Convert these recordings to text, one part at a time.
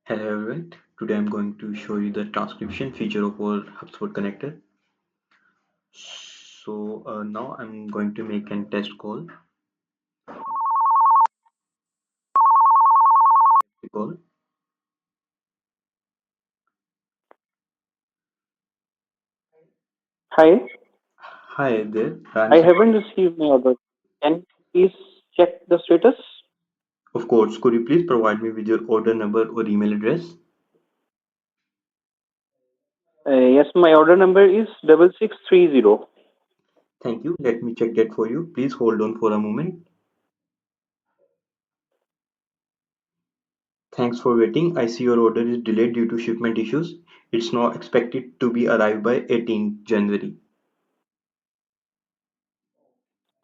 Hello everyone, today I'm going to show you the transcription feature of our HubSpot connector. So now I'm going to make a test call. The call. Hi, Hi there, I haven't received my order. Can you please check the status? of course, could you please provide me with your order number or email address? Yes, my order number is 6630. Thank you, let me check that for you. Please hold on for a moment. Thanks for waiting. I see your order is delayed due to shipment issues. It's now expected to be arrived by 18th January.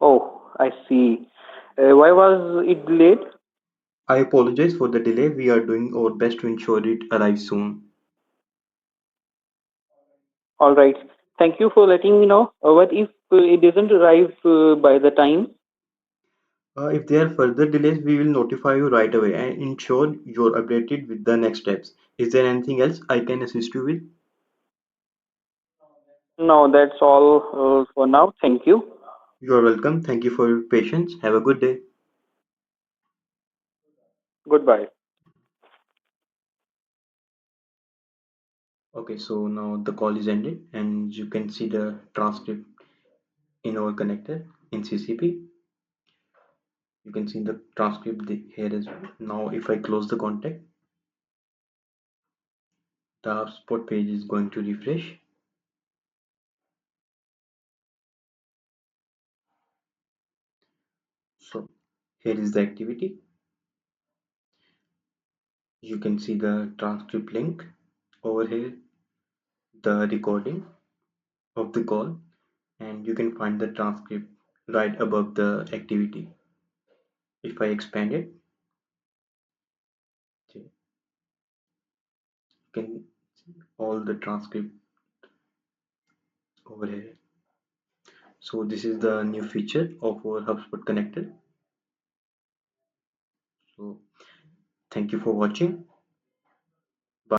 Oh, I see. Why was it delayed? I apologize for the delay. We are doing our best to ensure it arrives soon. All right. Thank you for letting me know. What if it doesn't arrive by the time? If there are further delays, we will notify you right away and ensure you're updated with the next steps. Is there anything else I can assist you with? No, that's all for now. Thank you. You are welcome. Thank you for your patience. Have a good day. Goodbye. Okay, so now the call is ended and you can see the transcript in our connector in CCP. You can see the transcript here as well. Now, if I close the contact, the HubSpot page is going to refresh. So here is the activity. You can see the transcript link over here, the recording of the call, and you can find the transcript right above the activity. If I expand it, you can see all the transcript over here. So this is the new feature of our HubSpot connector. So thank you for watching.